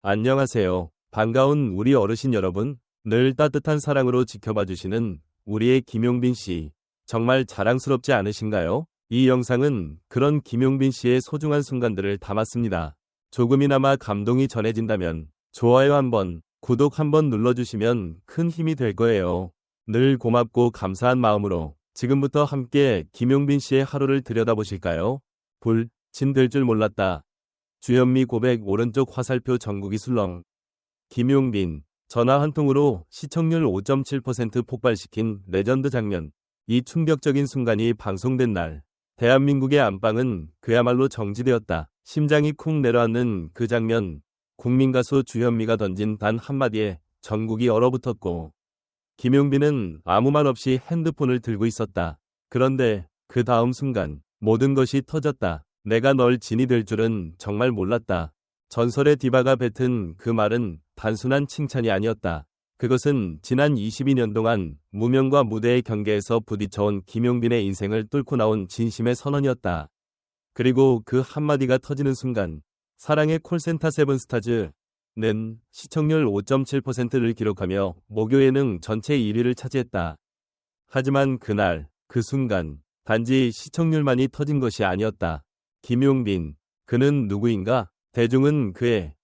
안녕하세요. 반가운 우리 어르신 여러분. 늘 따뜻한 사랑으로 지켜봐 주시는 우리의 김용빈 씨. 정말 자랑스럽지 않으신가요? 이 영상은 그런 김용빈 씨의 소중한 순간들을 담았습니다. 조금이나마 감동이 전해진다면 좋아요 한번, 구독 한번 눌러주시면 큰 힘이 될 거예요. 늘 고맙고 감사한 마음으로 지금부터 함께 김용빈 씨의 하루를 들여다보실까요? 진 될 줄 몰랐다. 주현미 고백 오른쪽 화살표 전국이 술렁. 김용빈, 전화 한 통으로 시청률 5.7% 폭발시킨 레전드 장면. 이 충격적인 순간이 방송된 날, 대한민국의 안방은 그야말로 정지되었다. 심장이 쿵 내려앉는 그 장면, 국민 가수 주현미가 던진 단 한마디에 전국이 얼어붙었고, 김용빈은 아무 말 없이 핸드폰을 들고 있었다. 그런데 그 다음 순간 모든 것이 터졌다. 내가 널 진이 될 줄은 정말 몰랐다. 전설의 디바가 뱉은 그 말은 단순한 칭찬이 아니었다. 그것은 지난 22년 동안 무명과 무대의 경계에서 부딪혀온 김용빈의 인생을 뚫고 나온 진심의 선언이었다. 그리고 그 한마디가 터지는 순간 사랑의 콜센터 세븐스타즈는 시청률 5.7%를 기록하며 목요 예능 전체 1위를 차지했다. 하지만 그날, 그 순간 단지 시청률만이 터진 것이 아니었다. 김용빈, 그는 누구인가? 대중은 그의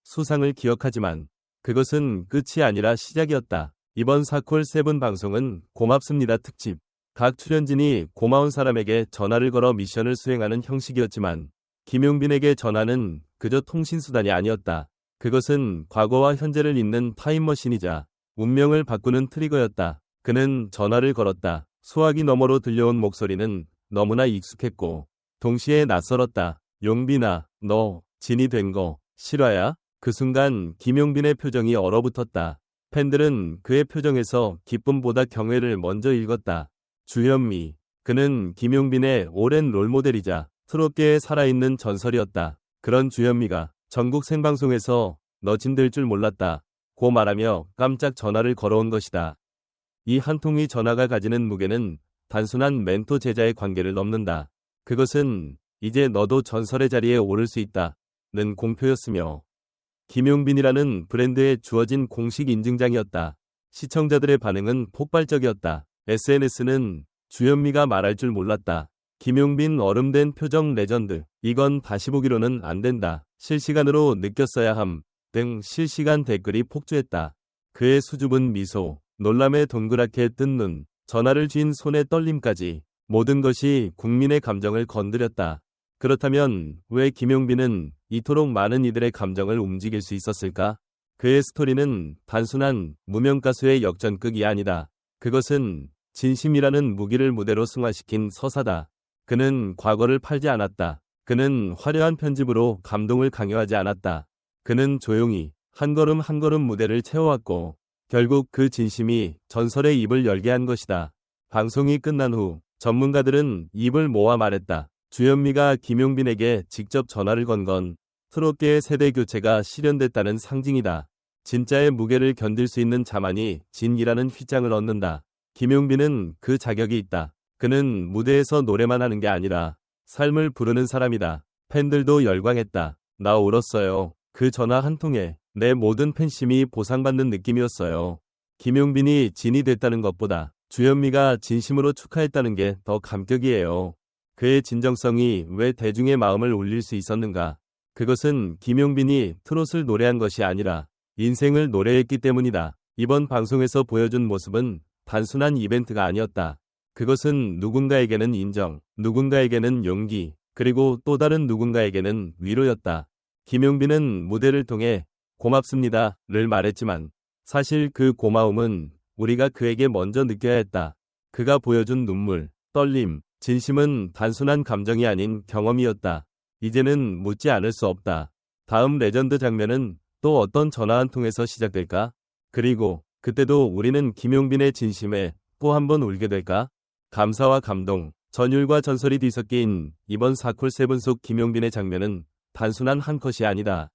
수상을 기억하지만 그것은 끝이 아니라 시작이었다. 이번 사콜 세븐 방송은 고맙습니다 특집. 각 출연진이 고마운 사람에게 전화를 걸어 미션을 수행하는 형식이었지만 김용빈에게 전화는 그저 통신수단이 아니었다. 그것은 과거와 현재를 잇는 타임머신이자 운명을 바꾸는 트리거였다. 그는 전화를 걸었다. 소화기 너머로 들려온 목소리는 너무나 익숙했고 동시에 낯설었다. 용빈아, 너 진이 된 거 실화야? 그 순간 김용빈의 표정이 얼어붙었다. 팬들은 그의 표정에서 기쁨보다 경외를 먼저 읽었다. 주현미, 그는 김용빈의 오랜 롤모델이자 트롯계에 살아있는 전설이었다. 그런 주현미가 전국 생방송에서 너 진 될 줄 몰랐다 고 말하며 깜짝 전화를 걸어온 것이다. 이 한 통의 전화가 가지는 무게는 단순한 멘토 제자의 관계를 넘는다. 그것은 이제 너도 전설의 자리에 오를 수 있다는 공표였으며 김용빈이라는 브랜드에 주어진 공식 인증장이었다. 시청자들의 반응은 폭발적이었다. SNS는 주현미가 말할 줄 몰랐다. 김용빈 얼음된 표정 레전드. 이건 다시 보기로는 안 된다. 실시간으로 느꼈어야 함. 등 실시간 댓글이 폭주했다. 그의 수줍은 미소, 놀람에 동그랗게 뜬 눈, 전화를 쥔 손의 떨림까지 모든 것이 국민의 감정을 건드렸다. 그렇다면 왜 김용빈은 이토록 많은 이들의 감정을 움직일 수 있었을까? 그의 스토리는 단순한 무명 가수의 역전극이 아니다. 그것은 진심이라는 무기를 무대로 승화시킨 서사다. 그는 과거를 팔지 않았다. 그는 화려한 편집으로 감동을 강요하지 않았다. 그는 조용히 한 걸음 한 걸음 무대를 채워왔고 결국 그 진심이 전설의 입을 열게 한 것이다. 방송이 끝난 후 전문가들은 입을 모아 말했다. 주현미가 김용빈에게 직접 전화를 건 건 트롯계의 세대 교체가 실현됐다는 상징이다. 진짜의 무게를 견딜 수 있는 자만이 진이라는 휘장을 얻는다. 김용빈은 그 자격이 있다. 그는 무대에서 노래만 하는 게 아니라 삶을 부르는 사람이다. 팬들도 열광했다. 나 울었어요. 그 전화 한 통에 내 모든 팬심이 보상받는 느낌이었어요. 김용빈이 진이 됐다는 것보다 주현미가 진심으로 축하했다는 게 더 감격이에요. 그의 진정성이 왜 대중의 마음을 울릴 수 있었는가? 그것은 김용빈이 트롯을 노래한 것이 아니라 인생을 노래했기 때문이다. 이번 방송에서 보여준 모습은 단순한 이벤트가 아니었다. 그것은 누군가에게는 인정, 누군가에게는 용기, 그리고 또 다른 누군가에게는 위로였다. 김용빈은 무대를 통해 고맙습니다를 말했지만 사실 그 고마움은 우리가 그에게 먼저 느껴야 했다. 그가 보여준 눈물, 떨림, 진심은 단순한 감정이 아닌 경험이었다. 이제는 묻지 않을 수 없다. 다음 레전드 장면은 또 어떤 전화 한 통에서 시작될까? 그리고 그때도 우리는 김용빈의 진심에 또 한 번 울게 될까? 감사와 감동, 전율과 전설이 뒤섞인 이번 사콜 세븐 속 김용빈의 장면은 단순한 한 컷이 아니다.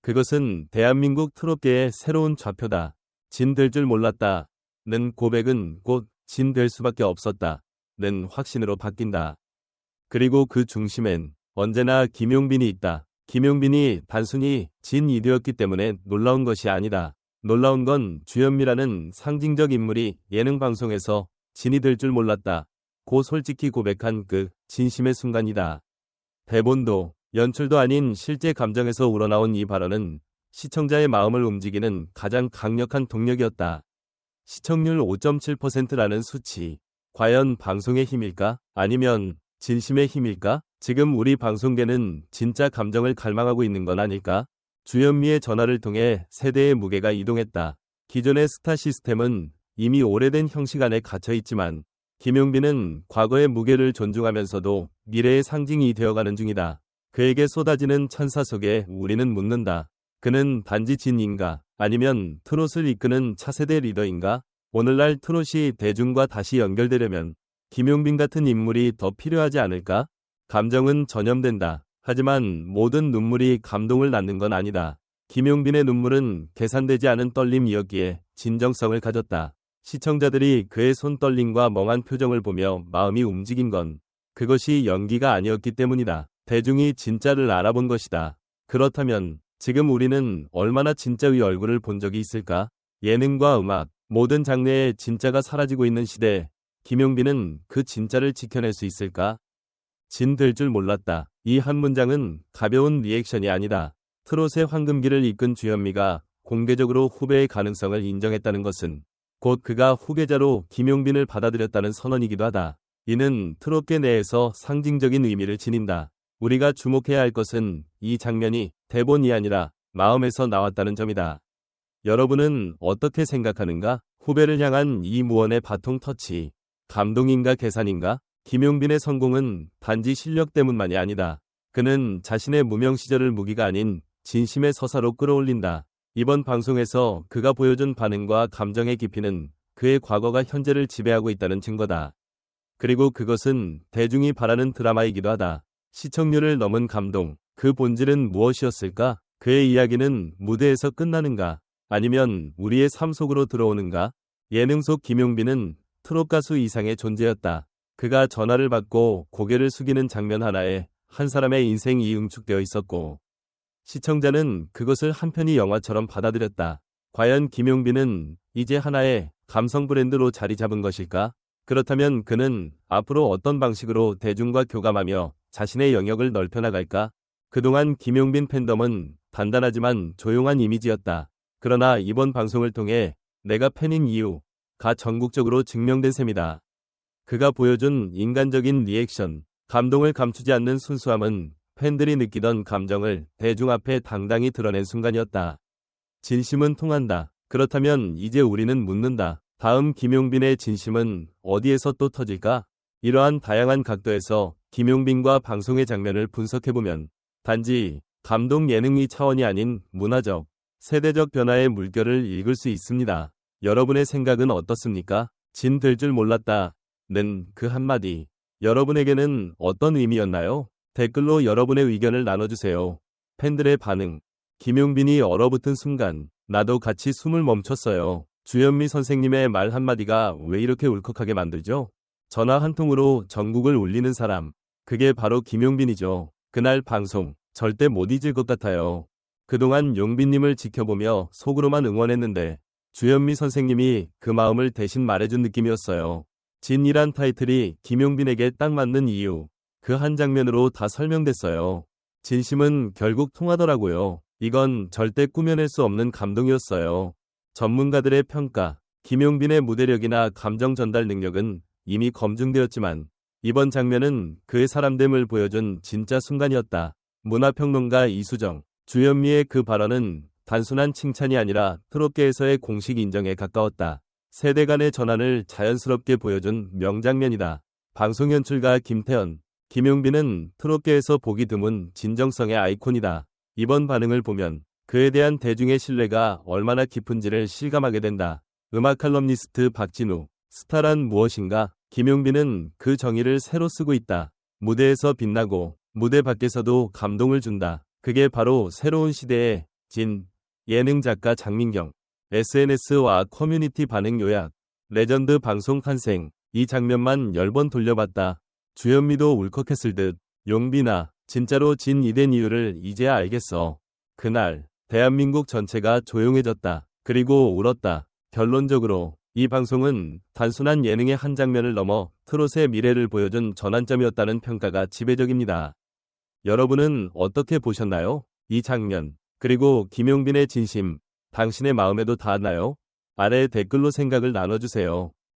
그것은 대한민국 트롯계의 새로운 좌표다. 진 될 줄 몰랐다. 는 고백은 곧 진 될 수밖에 없었다. 는 확신으로 바뀐다. 그리고 그 중심엔 언제나 김용빈이 있다. 김용빈이 단순히 진이드였기 때문에 놀라운 것이 아니다. 놀라운 건 주현미라는 상징적 인물이 예능 방송에서 진이 될 줄 몰랐다. 고 솔직히 고백한 그 진심의 순간이다. 대본도 연출도 아닌 실제 감정에서 우러나온 이 발언은 시청자의 마음을 움직이는 가장 강력한 동력이었다. 시청률 5.7%라는 수치. 과연 방송의 힘일까? 아니면 진심의 힘일까? 지금 우리 방송계는 진짜 감정을 갈망하고 있는 건 아닐까? 주현미의 전화를 통해 세대의 무게가 이동했다. 기존의 스타 시스템은 이미 오래된 형식 안에 갇혀 있지만 김용빈은 과거의 무게를 존중하면서도 미래의 상징이 되어가는 중이다. 그에게 쏟아지는 찬사 속에 우리는 묻는다. 그는 단지 진인가? 아니면 트롯을 이끄는 차세대 리더인가? 오늘날 트롯이 대중과 다시 연결되려면 김용빈 같은 인물이 더 필요하지 않을까? 감정은 전염된다. 하지만 모든 눈물이 감동을 낳는 건 아니다. 김용빈의 눈물은 계산되지 않은 떨림이었기에 진정성을 가졌다. 시청자들이 그의 손떨림과 멍한 표정을 보며 마음이 움직인 건 그것이 연기가 아니었기 때문이다. 대중이 진짜를 알아본 것이다. 그렇다면 지금 우리는 얼마나 진짜의 얼굴을 본 적이 있을까? 예능과 음악, 모든 장르의 진짜가 사라지고 있는 시대, 김용빈은 그 진짜를 지켜낼 수 있을까? 진 될 줄 몰랐다. 이 한 문장은 가벼운 리액션이 아니다. 트롯의 황금기를 이끈 주현미가 공개적으로 후배의 가능성을 인정했다는 것은 곧 그가 후계자로 김용빈을 받아들였다는 선언이기도 하다. 이는 트롯계 내에서 상징적인 의미를 지닌다. 우리가 주목해야 할 것은 이 장면이 대본이 아니라 마음에서 나왔다는 점이다. 여러분은 어떻게 생각하는가? 후배를 향한 이 무언의 바통 터치. 감동인가 계산인가? 김용빈의 성공은 단지 실력 때문만이 아니다. 그는 자신의 무명 시절을 무기가 아닌 진심의 서사로 끌어올린다. 이번 방송에서 그가 보여준 반응과 감정의 깊이는 그의 과거가 현재를 지배하고 있다는 증거다. 그리고 그것은 대중이 바라는 드라마이기도 하다. 시청률을 넘은 감동, 그 본질은 무엇이었을까? 그의 이야기는 무대에서 끝나는가? 아니면 우리의 삶 속으로 들어오는가? 예능 속 김용빈은 트롯 가수 이상의 존재였다. 그가 전화를 받고 고개를 숙이는 장면 하나에 한 사람의 인생이 응축되어 있었고 시청자는 그것을 한편의 영화처럼 받아들였다. 과연 김용빈은 이제 하나의 감성 브랜드로 자리 잡은 것일까? 그렇다면 그는 앞으로 어떤 방식으로 대중과 교감하며 자신의 영역을 넓혀나갈까? 그동안 김용빈 팬덤은 단단하지만 조용한 이미지였다. 그러나 이번 방송을 통해 내가 팬인 이유가 전국적으로 증명된 셈이다. 그가 보여준 인간적인 리액션, 감동을 감추지 않는 순수함은 팬들이 느끼던 감정을 대중 앞에 당당히 드러낸 순간이었다. 진심은 통한다. 그렇다면 이제 우리는 묻는다. 다음 김용빈의 진심은 어디에서 또 터질까? 이러한 다양한 각도에서 김용빈과 방송의 장면을 분석해보면 단지 감동 예능의 차원이 아닌 문화적, 세대적 변화의 물결을 읽을 수 있습니다. 여러분의 생각은 어떻습니까? 진 될 줄 몰랐다. 는 그 한마디. 여러분에게는 어떤 의미였나요? 댓글로 여러분의 의견을 나눠주세요. 팬들의 반응. 김용빈이 얼어붙은 순간 나도 같이 숨을 멈췄어요. 주현미 선생님의 말 한마디가 왜 이렇게 울컥하게 만들죠? 전화 한 통으로 전국을 울리는 사람. 그게 바로 김용빈이죠. 그날 방송 절대 못 잊을 것 같아요. 그동안 용빈님을 지켜보며 속으로만 응원했는데 주현미 선생님이 그 마음을 대신 말해준 느낌이었어요. 진이란 타이틀이 김용빈에게 딱 맞는 이유. 그 한 장면으로 다 설명됐어요. 진심은 결국 통하더라고요. 이건 절대 꾸며낼 수 없는 감동이었어요. 전문가들의 평가. 김용빈의 무대력이나 감정 전달 능력은 이미 검증되었지만 이번 장면은 그의 사람됨을 보여준 진짜 순간이었다. 문화평론가 이수정. 주현미의 그 발언은 단순한 칭찬이 아니라 트롯계에서의 공식 인정에 가까웠다. 세대 간의 전환을 자연스럽게 보여준 명장면이다. 방송 연출가 김태현. 김용빈은 트롯계에서 보기 드문 진정성의 아이콘이다. 이번 반응을 보면 그에 대한 대중의 신뢰가 얼마나 깊은지를 실감하게 된다. 음악 칼럼니스트 박진우. 스타란 무엇인가? 김용빈은 그 정의를 새로 쓰고 있다. 무대에서 빛나고 무대 밖에서도 감동을 준다. 그게 바로 새로운 시대의 진. 예능 작가 장민경. SNS와 커뮤니티 반응 요약. 레전드 방송 탄생. 이 장면만 10번 돌려봤다. 주현미도 울컥했을 듯. 용빈아, 진짜로 진이 된 이유를 이제야 알겠어. 그날 대한민국 전체가 조용해졌다. 그리고 울었다. 결론적으로 이 방송은 단순한 예능의 한 장면을 넘어 트롯의 미래를 보여준 전환점이었다는 평가가 지배적입니다. 여러분은 어떻게 보셨나요? 이 장면, 그리고 김용빈의 진심, 당신의 마음에도 닿았나요? 아래 댓글로 생각을 나눠주세요.